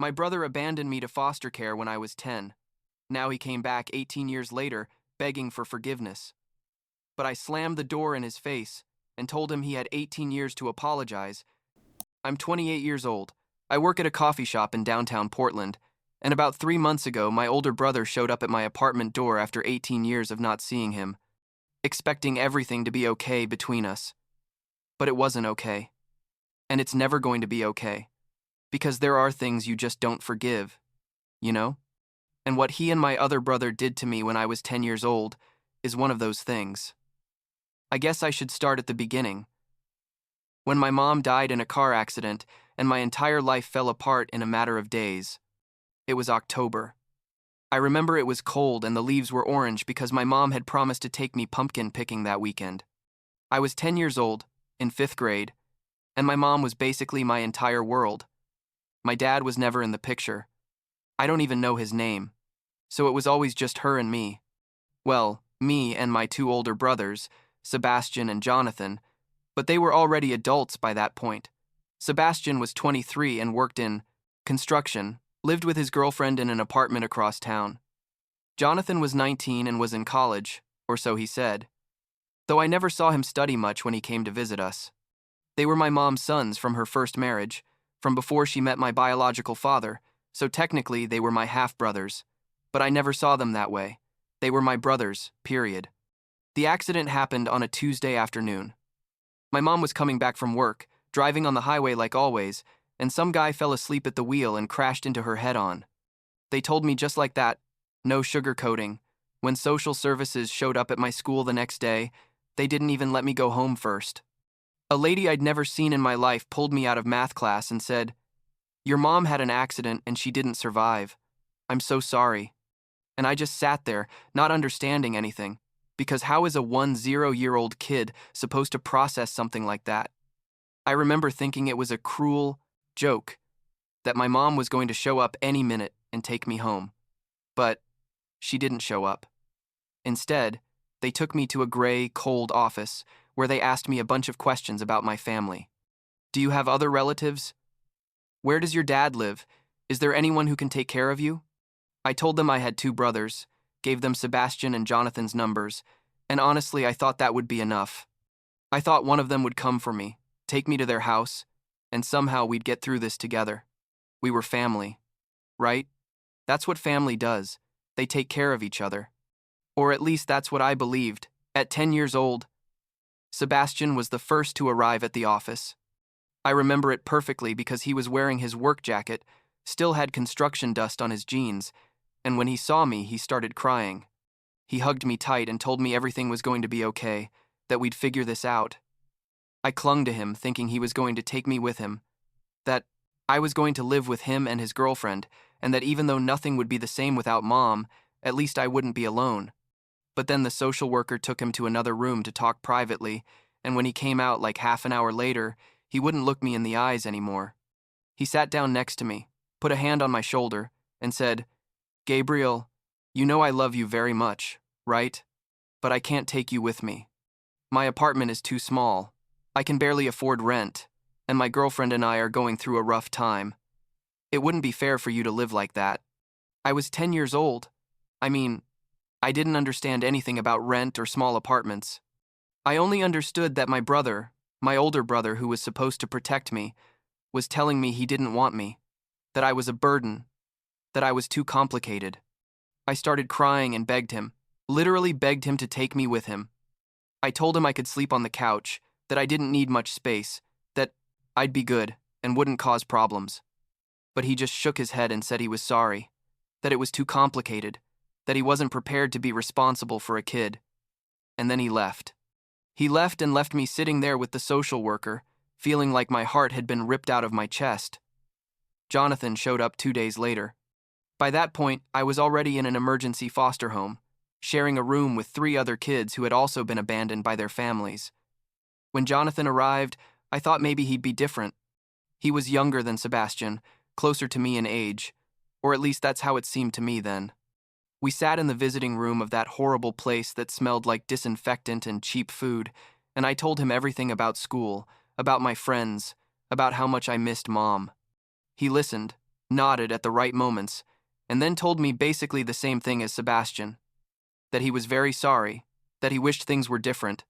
My brother abandoned me to foster care when I was 10. Now he came back 18 years later, begging for forgiveness. But I slammed the door in his face and told him he had 18 years to apologize. I'm 28 years old. I work at a coffee shop in downtown Portland, and about 3 months ago, my older brother showed up at my apartment door after 18 years of not seeing him, expecting everything to be okay between us. But it wasn't okay. And it's never going to be okay. Because there are things you just don't forgive, you know? And what he and my other brother did to me when I was 10 years old is one of those things. I guess I should start at the beginning. When my mom died in a car accident and my entire life fell apart in a matter of days. It was October. I remember it was cold and the leaves were orange because my mom had promised to take me pumpkin picking that weekend. I was 10 years old, in 5th grade, and my mom was basically my entire world. My dad was never in the picture. I don't even know his name. So it was always just her and me. Well, me and my 2 older brothers, Sebastian and Jonathan, but they were already adults by that point. Sebastian was 23 and worked in construction, lived with his girlfriend in an apartment across town. Jonathan was 19 and was in college, or so he said, though I never saw him study much when he came to visit us. They were my mom's sons from her first marriage, from before she met my biological father, so technically they were my half-brothers, but I never saw them that way. They were my brothers, period. The accident happened on a Tuesday afternoon. My mom was coming back from work, driving on the highway like always, and some guy fell asleep at the wheel and crashed into her head-on. They told me just like that, no sugarcoating. When social services showed up at my school the next day, they didn't even let me go home first. A lady I'd never seen in my life pulled me out of math class and said, "Your mom had an accident and she didn't survive. I'm so sorry." And I just sat there, not understanding anything, because how is a 10-year-old kid supposed to process something like that? I remember thinking it was a cruel joke, that my mom was going to show up any minute and take me home. But she didn't show up. Instead, they took me to a gray, cold office where they asked me a bunch of questions about my family. Do you have other relatives? Where does your dad live? Is there anyone who can take care of you? I told them I had 2 brothers, gave them Sebastian and Jonathan's numbers, and honestly, I thought that would be enough. I thought one of them would come for me, take me to their house, and somehow we'd get through this together. We were family, right? That's what family does. They take care of each other. Or at least that's what I believed. At 10 years old, Sebastian was the first to arrive at the office. I remember it perfectly because he was wearing his work jacket, still had construction dust on his jeans, and when he saw me, he started crying. He hugged me tight and told me everything was going to be okay, that we'd figure this out. I clung to him, thinking he was going to take me with him, that I was going to live with him and his girlfriend, and that even though nothing would be the same without Mom, at least I wouldn't be alone. But then the social worker took him to another room to talk privately, and when he came out like half an hour later, he wouldn't look me in the eyes anymore. He sat down next to me, put a hand on my shoulder, and said, "Gabriel, you know I love you very much, right? But I can't take you with me. My apartment is too small. I can barely afford rent, and my girlfriend and I are going through a rough time. It wouldn't be fair for you to live like that." I was 10 years old. I mean, I didn't understand anything about rent or small apartments. I only understood that my brother, my older brother who was supposed to protect me, was telling me he didn't want me, that I was a burden, that I was too complicated. I started crying and begged him, literally begged him to take me with him. I told him I could sleep on the couch, that I didn't need much space, that I'd be good and wouldn't cause problems. But he just shook his head and said he was sorry, that it was too complicated, that he wasn't prepared to be responsible for a kid. And then he left. He left and left me sitting there with the social worker, feeling like my heart had been ripped out of my chest. Jonathan showed up 2 days later. By that point, I was already in an emergency foster home, sharing a room with 3 other kids who had also been abandoned by their families. When Jonathan arrived, I thought maybe he'd be different. He was younger than Sebastian, closer to me in age, or at least that's how it seemed to me then. We sat in the visiting room of that horrible place that smelled like disinfectant and cheap food, and I told him everything about school, about my friends, about how much I missed Mom. He listened, nodded at the right moments, and then told me basically the same thing as Sebastian, that he was very sorry, that he wished things were different,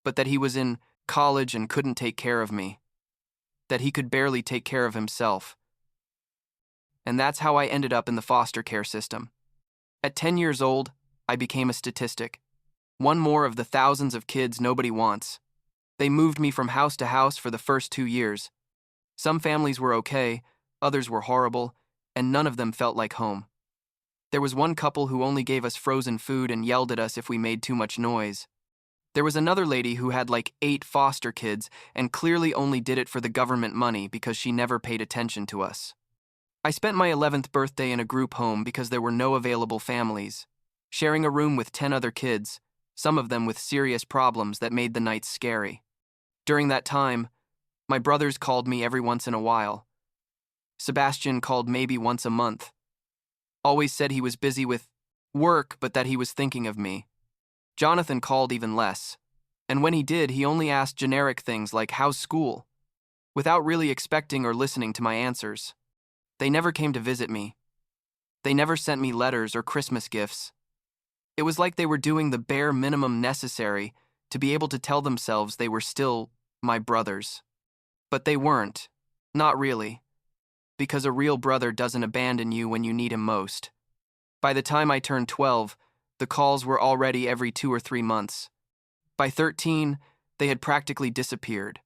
but that he was in college and couldn't take care of me, that he could barely take care of himself. And that's how I ended up in the foster care system. At 10 years old, I became a statistic. One more of the thousands of kids nobody wants. They moved me from house to house for the first 2 years. Some families were okay, others were horrible, and none of them felt like home. There was one couple who only gave us frozen food and yelled at us if we made too much noise. There was another lady who had like 8 foster kids and clearly only did it for the government money because she never paid attention to us. I spent my 11th birthday in a group home because there were no available families, sharing a room with 10 other kids, some of them with serious problems that made the nights scary. During that time, my brothers called me every once in a while. Sebastian called maybe once a month. Always said he was busy with work, but that he was thinking of me. Jonathan called even less. And when he did, he only asked generic things like, "How's school?" without really expecting or listening to my answers. They never came to visit me. They never sent me letters or Christmas gifts. It was like they were doing the bare minimum necessary to be able to tell themselves they were still my brothers. But they weren't. Not really. Because a real brother doesn't abandon you when you need him most. By the time I turned 12, the calls were already every 2 or 3 months. By 13, they had practically disappeared.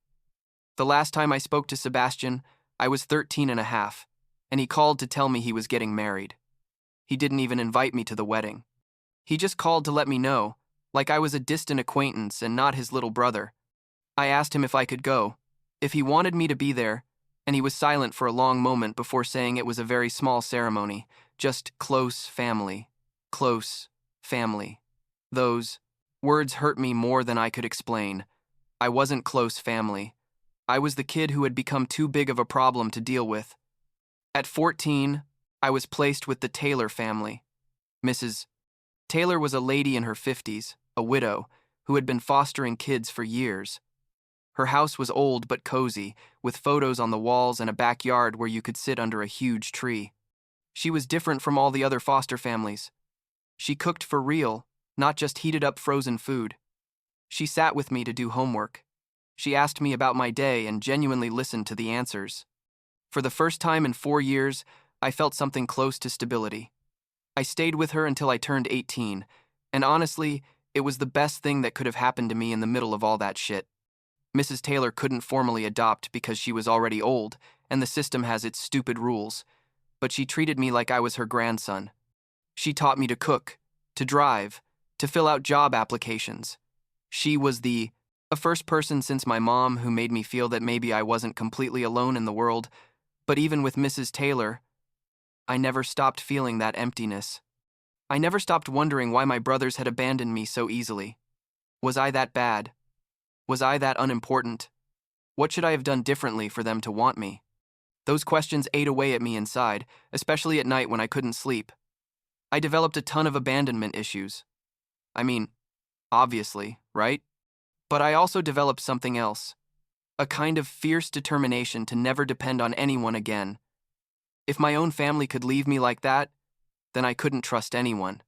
The last time I spoke to Sebastian, I was 13 and a half, and he called to tell me he was getting married. He didn't even invite me to the wedding. He just called to let me know, like I was a distant acquaintance and not his little brother. I asked him if I could go, if he wanted me to be there, and he was silent for a long moment before saying it was a very small ceremony, just close family. Close family. Those words hurt me more than I could explain. I wasn't close family. I was the kid who had become too big of a problem to deal with. At 14, I was placed with the Taylor family. Mrs. Taylor was a lady in her 50s, a widow, who had been fostering kids for years. Her house was old but cozy, with photos on the walls and a backyard where you could sit under a huge tree. She was different from all the other foster families. She cooked for real, not just heated up frozen food. She sat with me to do homework. She asked me about my day and genuinely listened to the answers. For the first time in 4 years, I felt something close to stability. I stayed with her until I turned 18, and honestly, it was the best thing that could have happened to me in the middle of all that shit. Mrs. Taylor couldn't formally adopt because she was already old, and the system has its stupid rules, but she treated me like I was her grandson. She taught me to cook, to drive, to fill out job applications. She was the first person since my mom who made me feel that maybe I wasn't completely alone in the world, but even with Mrs. Taylor, I never stopped feeling that emptiness. I never stopped wondering why my brothers had abandoned me so easily. Was I that bad? Was I that unimportant? What should I have done differently for them to want me? Those questions ate away at me inside, especially at night when I couldn't sleep. I developed a ton of abandonment issues. I mean, obviously, right? But I also developed something else. A kind of fierce determination to never depend on anyone again. If my own family could leave me like that, then I couldn't trust anyone.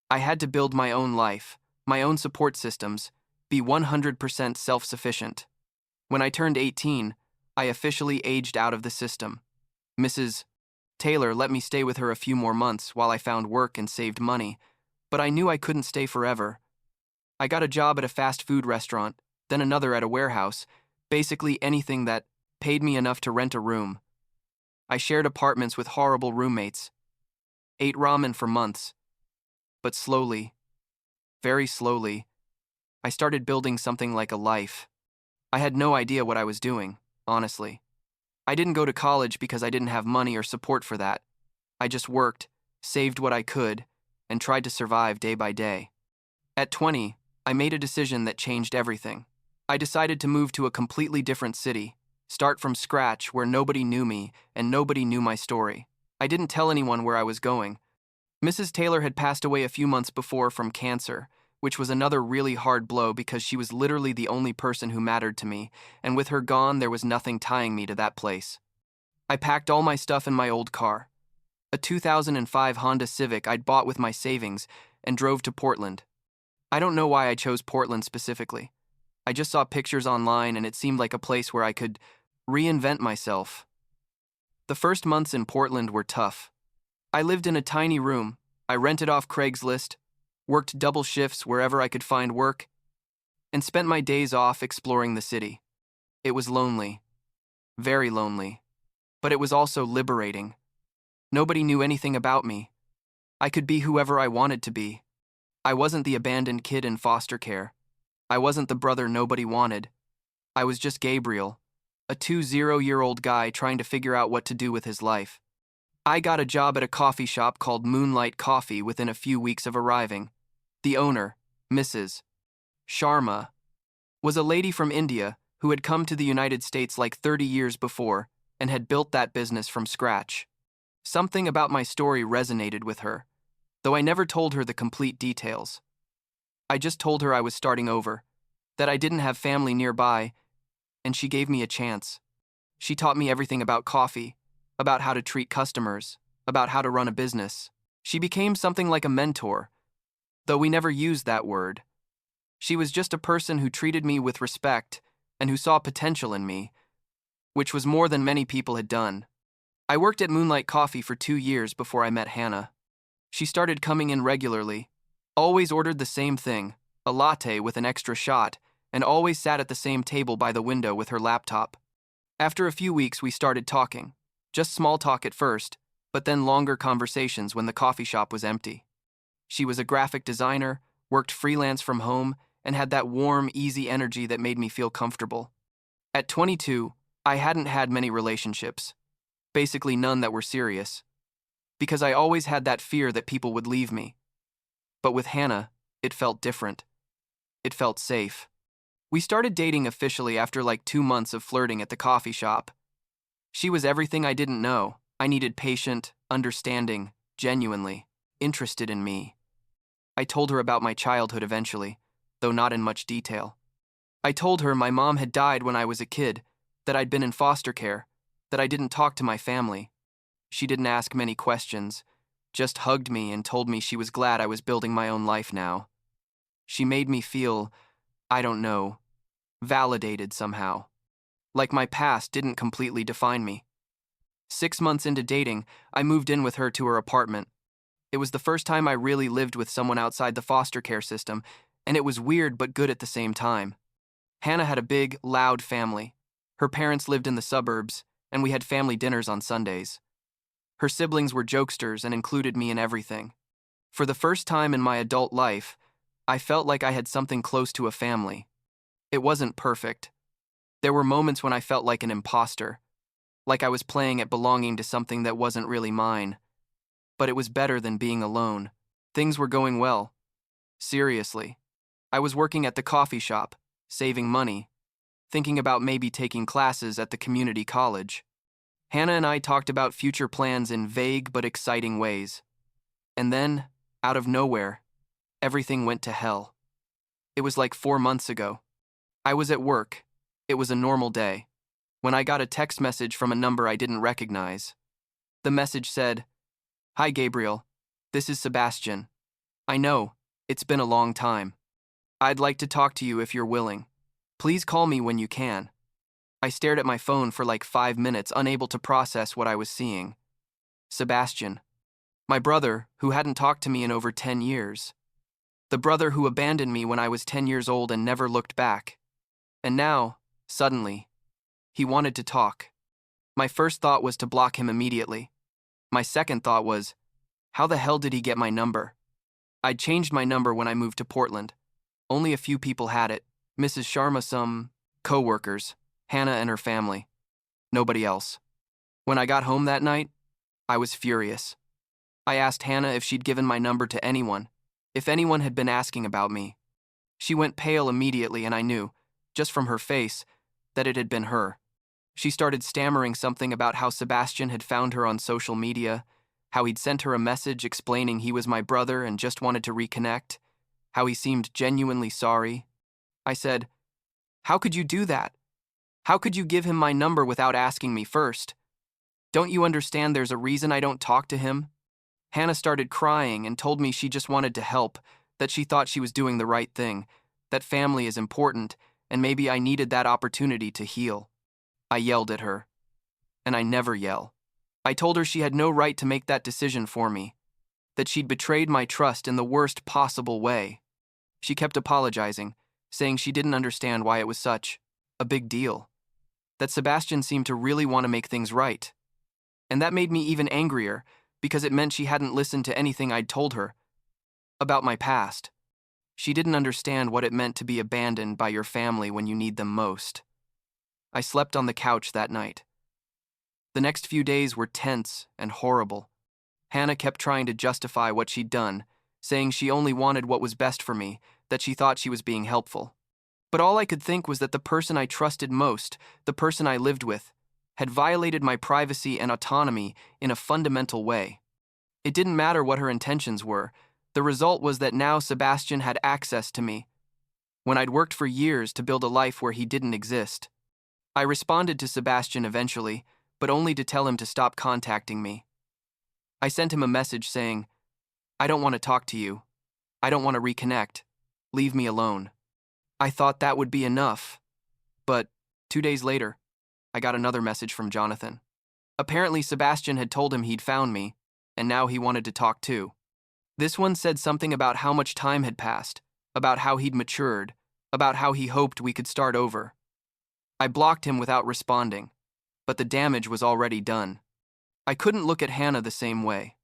I had to build my own life, my own support systems, be 100% self-sufficient. When I turned 18, I officially aged out of the system. Mrs. Taylor let me stay with her a few more months while I found work and saved money, but I knew I couldn't stay forever. I got a job at a fast food restaurant, then another at a warehouse, basically anything that paid me enough to rent a room. I shared apartments with horrible roommates, ate ramen for months, but slowly, very slowly, I started building something like a life. I had no idea what I was doing, honestly. I didn't go to college because I didn't have money or support for that. I just worked, saved what I could, and tried to survive day by day. At 20, I made a decision that changed everything. I decided to move to a completely different city, start from scratch where nobody knew me and nobody knew my story. I didn't tell anyone where I was going. Mrs. Taylor had passed away a few months before from cancer, which was another really hard blow because she was literally the only person who mattered to me, and with her gone, there was nothing tying me to that place. I packed all my stuff in my old car, a 2005 Honda Civic I'd bought with my savings, and drove to Portland. I don't know why I chose Portland specifically. I just saw pictures online and it seemed like a place where I could reinvent myself. The first months in Portland were tough. I lived in a tiny room. I rented off Craigslist, worked double shifts wherever I could find work, and spent my days off exploring the city. It was lonely, very lonely, but it was also liberating. Nobody knew anything about me. I could be whoever I wanted to be. I wasn't the abandoned kid in foster care. I wasn't the brother nobody wanted. I was just Gabriel, a 20-year-old guy trying to figure out what to do with his life. I got a job at a coffee shop called Moonlight Coffee within a few weeks of arriving. The owner, Mrs. Sharma, was a lady from India who had come to the United States like 30 years before and had built that business from scratch. Something about my story resonated with her, though I never told her the complete details. I just told her I was starting over, that I didn't have family nearby, and she gave me a chance. She taught me everything about coffee, about how to treat customers, about how to run a business. She became something like a mentor, though we never used that word. She was just a person who treated me with respect and who saw potential in me, which was more than many people had done. I worked at Moonlight Coffee for 2 years before I met Hannah. She started coming in regularly, always ordered the same thing, a latte with an extra shot, and always sat at the same table by the window with her laptop. After a few weeks, we started talking. Just small talk at first, but then longer conversations when the coffee shop was empty. She was a graphic designer, worked freelance from home, and had that warm, easy energy that made me feel comfortable. At 22, I hadn't had many relationships, basically none that were serious, because I always had that fear that people would leave me. But with Hannah, it felt different. It felt safe. We started dating officially after like 2 months of flirting at the coffee shop. She was everything I didn't know. I needed patient, understanding, genuinely interested in me. I told her about my childhood eventually, though not in much detail. I told her my mom had died when I was a kid, that I'd been in foster care, that I didn't talk to my family. She didn't ask many questions, just hugged me and told me she was glad I was building my own life now. She made me feel, I don't know, validated somehow. Like my past didn't completely define me. 6 months into dating, I moved in with her to her apartment. It was the first time I really lived with someone outside the foster care system, and it was weird but good at the same time. Hannah had a big, loud family. Her parents lived in the suburbs, and we had family dinners on Sundays. Her siblings were jokesters and included me in everything. For the first time in my adult life, I felt like I had something close to a family. It wasn't perfect. There were moments when I felt like an imposter, like I was playing at belonging to something that wasn't really mine. But it was better than being alone. Things were going well. Seriously. I was working at the coffee shop, saving money, thinking about maybe taking classes at the community college. Hannah and I talked about future plans in vague but exciting ways. And then, out of nowhere, everything went to hell. It was like 4 months ago. I was at work. It was a normal day, when I got a text message from a number I didn't recognize. The message said, "Hi Gabriel, this is Sebastian. I know, it's been a long time. I'd like to talk to you if you're willing. Please call me when you can." I stared at my phone for like 5 minutes, unable to process what I was seeing. Sebastian. My brother, who hadn't talked to me in over 10 years. The brother who abandoned me when I was 10 years old and never looked back. And now, suddenly, he wanted to talk. My first thought was to block him immediately. My second thought was, how the hell did he get my number? I'd changed my number when I moved to Portland. Only a few people had it. Mrs. Sharma, some co-workers, Hannah and her family. Nobody else. When I got home that night, I was furious. I asked Hannah if she'd given my number to anyone, if anyone had been asking about me. She went pale immediately and I knew, just from her face, that it had been her. She started stammering something about how Sebastian had found her on social media, how he'd sent her a message explaining he was my brother and just wanted to reconnect, how he seemed genuinely sorry. I said, "How could you do that? How could you give him my number without asking me first?" Don't you understand there's a reason I don't talk to him? Hannah started crying and told me she just wanted to help, that she thought she was doing the right thing, that family is important, and maybe I needed that opportunity to heal. I yelled at her. And I never yell. I told her she had no right to make that decision for me, that she'd betrayed my trust in the worst possible way. She kept apologizing, saying she didn't understand why it was such a big deal, that Sebastian seemed to really want to make things right. And that made me even angrier, because it meant she hadn't listened to anything I'd told her about my past. She didn't understand what it meant to be abandoned by your family when you need them most. I slept on the couch that night. The next few days were tense and horrible. Hannah kept trying to justify what she'd done, saying she only wanted what was best for me, that she thought she was being helpful. But all I could think was that the person I trusted most, the person I lived with, had violated my privacy and autonomy in a fundamental way. It didn't matter what her intentions were. The result was that now Sebastian had access to me, when I'd worked for years to build a life where he didn't exist. I responded to Sebastian eventually, but only to tell him to stop contacting me. I sent him a message saying, "I don't want to talk to you. I don't want to reconnect. Leave me alone." I thought that would be enough. But 2 days later, I got another message from Jonathan. Apparently, Sebastian had told him he'd found me, and now he wanted to talk too. This one said something about how much time had passed, about how he'd matured, about how he hoped we could start over. I blocked him without responding, but the damage was already done. I couldn't look at Hannah the same way.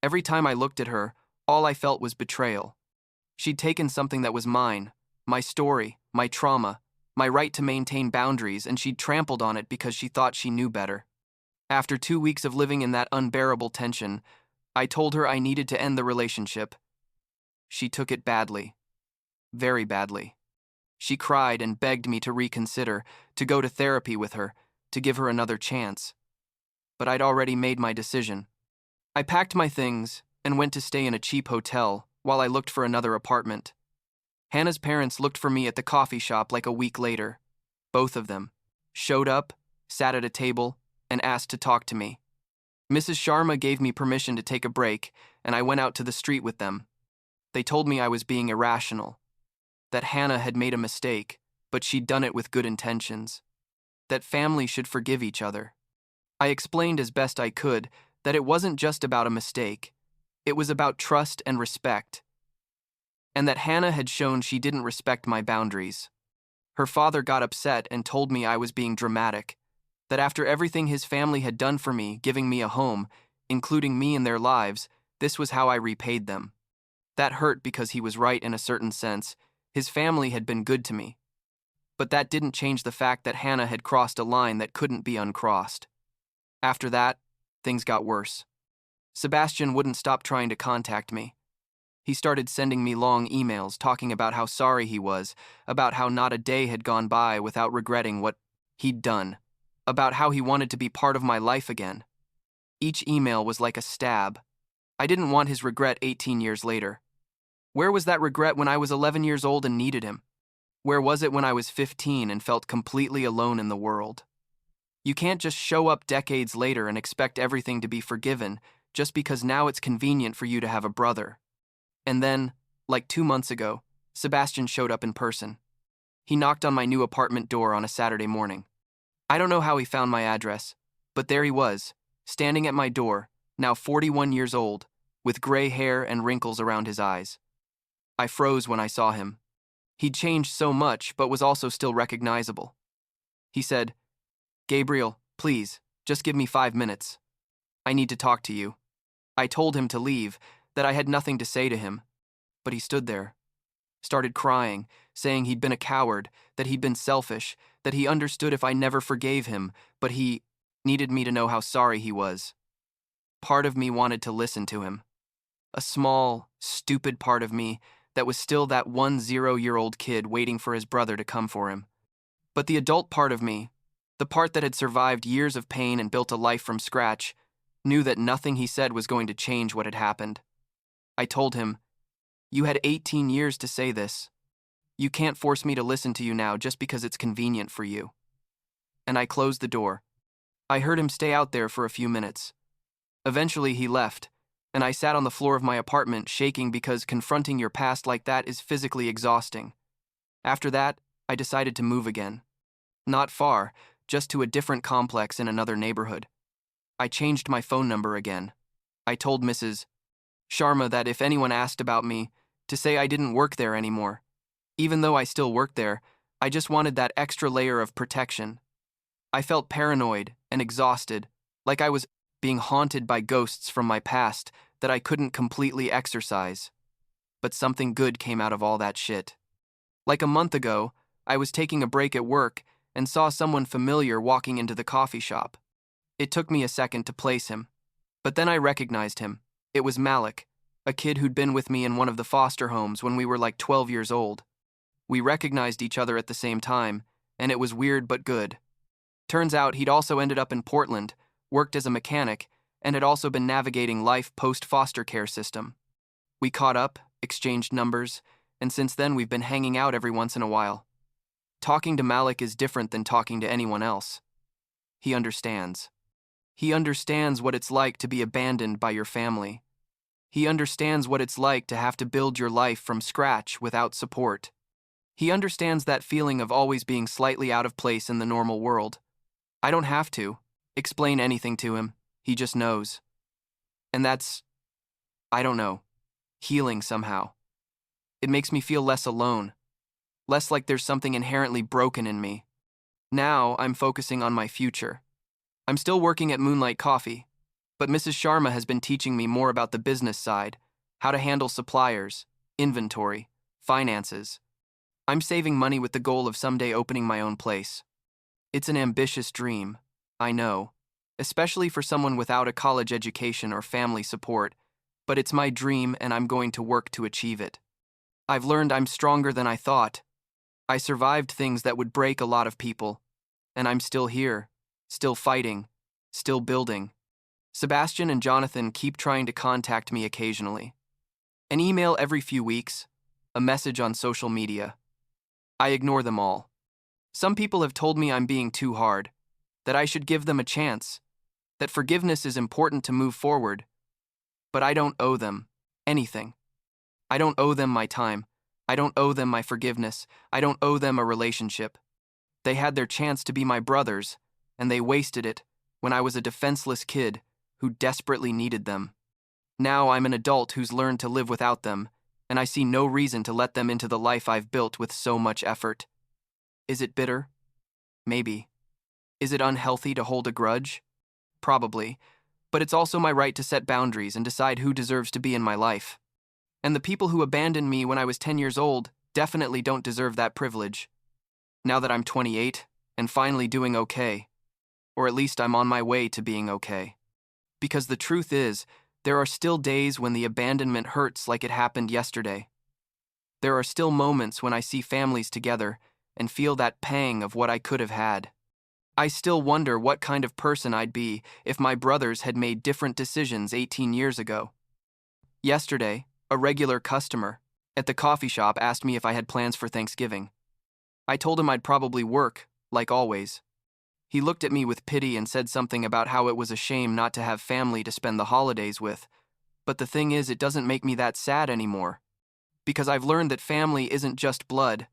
Every time I looked at her, all I felt was betrayal. She'd taken something that was mine, my story, my trauma, my right to maintain boundaries, and she'd trampled on it because she thought she knew better. After 2 weeks of living in that unbearable tension, I told her I needed to end the relationship. She took it badly. Very badly. She cried and begged me to reconsider, to go to therapy with her, to give her another chance. But I'd already made my decision. I packed my things and went to stay in a cheap hotel while I looked for another apartment. Hannah's parents looked for me at the coffee shop like a week later. Both of them showed up, sat at a table, and asked to talk to me. Mrs. Sharma gave me permission to take a break, and I went out to the street with them. They told me I was being irrational, that Hannah had made a mistake, but she'd done it with good intentions, that family should forgive each other. I explained as best I could that it wasn't just about a mistake, it was about trust and respect, and that Hannah had shown she didn't respect my boundaries. Her father got upset and told me I was being dramatic, that after everything his family had done for me, giving me a home, including me in their lives, this was how I repaid them. That hurt because he was right in a certain sense. His family had been good to me. But that didn't change the fact that Hannah had crossed a line that couldn't be uncrossed. After that, things got worse. Sebastian wouldn't stop trying to contact me. He started sending me long emails talking about how sorry he was, about how not a day had gone by without regretting what he'd done, about how he wanted to be part of my life again. Each email was like a stab. I didn't want his regret 18 years later. Where was that regret when I was 11 years old and needed him? Where was it when I was 15 and felt completely alone in the world? You can't just show up decades later and expect everything to be forgiven just because now it's convenient for you to have a brother. And then, like 2 months ago, Sebastian showed up in person. He knocked on my new apartment door on a Saturday morning. I don't know how he found my address, but there he was, standing at my door, now 41 years old, with gray hair and wrinkles around his eyes. I froze when I saw him. He'd changed so much, but was also still recognizable. He said, "Gabriel, please, just give me 5 minutes. I need to talk to you." I told him to leave, that I had nothing to say to him, but he stood there, started crying, saying he'd been a coward, that he'd been selfish, that he understood if I never forgave him, but he needed me to know how sorry he was. Part of me wanted to listen to him. A small, stupid part of me that was still that 10-year-old kid waiting for his brother to come for him. But the adult part of me, the part that had survived years of pain and built a life from scratch, knew that nothing he said was going to change what had happened. I told him, "You had 18 years to say this. You can't force me to listen to you now just because it's convenient for you." And I closed the door. I heard him stay out there for a few minutes. Eventually, he left, and I sat on the floor of my apartment shaking because confronting your past like that is physically exhausting. After that, I decided to move again. Not far, just to a different complex in another neighborhood. I changed my phone number again. I told Mrs. Sharma that if anyone asked about me, to say I didn't work there anymore. Even though I still worked there, I just wanted that extra layer of protection. I felt paranoid and exhausted, like I was being haunted by ghosts from my past that I couldn't completely exorcise. But something good came out of all that shit. Like a month ago, I was taking a break at work and saw someone familiar walking into the coffee shop. It took me a second to place him, but then I recognized him. It was Malik, a kid who'd been with me in one of the foster homes when we were like 12 years old. We recognized each other at the same time, and it was weird but good. Turns out he'd also ended up in Portland, worked as a mechanic, and had also been navigating life post-foster care system. We caught up, exchanged numbers, and since then we've been hanging out every once in a while. Talking to Malik is different than talking to anyone else. He understands. He understands what it's like to be abandoned by your family. He understands what it's like to have to build your life from scratch without support. He understands that feeling of always being slightly out of place in the normal world. I don't have to explain anything to him. He just knows. And that's, I don't know, healing somehow. It makes me feel less alone, less like there's something inherently broken in me. Now I'm focusing on my future. I'm still working at Moonlight Coffee, but Mrs. Sharma has been teaching me more about the business side, how to handle suppliers, inventory, finances. I'm saving money with the goal of someday opening my own place. It's an ambitious dream, I know, especially for someone without a college education or family support, but it's my dream and I'm going to work to achieve it. I've learned I'm stronger than I thought. I survived things that would break a lot of people, and I'm still here, still fighting, still building. Sebastian and Jonathan keep trying to contact me occasionally. An email every few weeks, a message on social media. I ignore them all. Some people have told me I'm being too hard, that I should give them a chance, that forgiveness is important to move forward. But I don't owe them anything. I don't owe them my time. I don't owe them my forgiveness. I don't owe them a relationship. They had their chance to be my brothers, and they wasted it when I was a defenseless kid who desperately needed them. Now I'm an adult who's learned to live without them, and I see no reason to let them into the life I've built with so much effort. Is it bitter? Maybe. Is it unhealthy to hold a grudge? Probably, but it's also my right to set boundaries and decide who deserves to be in my life. And the people who abandoned me when I was 10 years old definitely don't deserve that privilege. Now that I'm 28 and finally doing okay, or at least I'm on my way to being okay. Because the truth is, there are still days when the abandonment hurts like it happened yesterday. There are still moments when I see families together and feel that pang of what I could have had. I still wonder what kind of person I'd be if my brothers had made different decisions 18 years ago. Yesterday, a regular customer at the coffee shop asked me if I had plans for Thanksgiving. I told him I'd probably work, like always. He looked at me with pity and said something about how it was a shame not to have family to spend the holidays with. But the thing is, it doesn't make me that sad anymore. Because I've learned that family isn't just blood.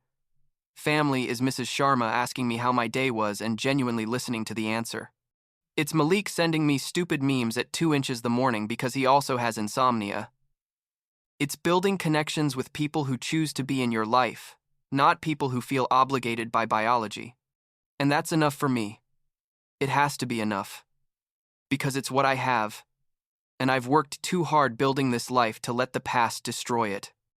Family is Mrs. Sharma asking me how my day was and genuinely listening to the answer. It's Malik sending me stupid memes at 2 inches the morning because he also has insomnia. It's building connections with people who choose to be in your life, not people who feel obligated by biology. And that's enough for me. It has to be enough. Because it's what I have, and I've worked too hard building this life to let the past destroy it.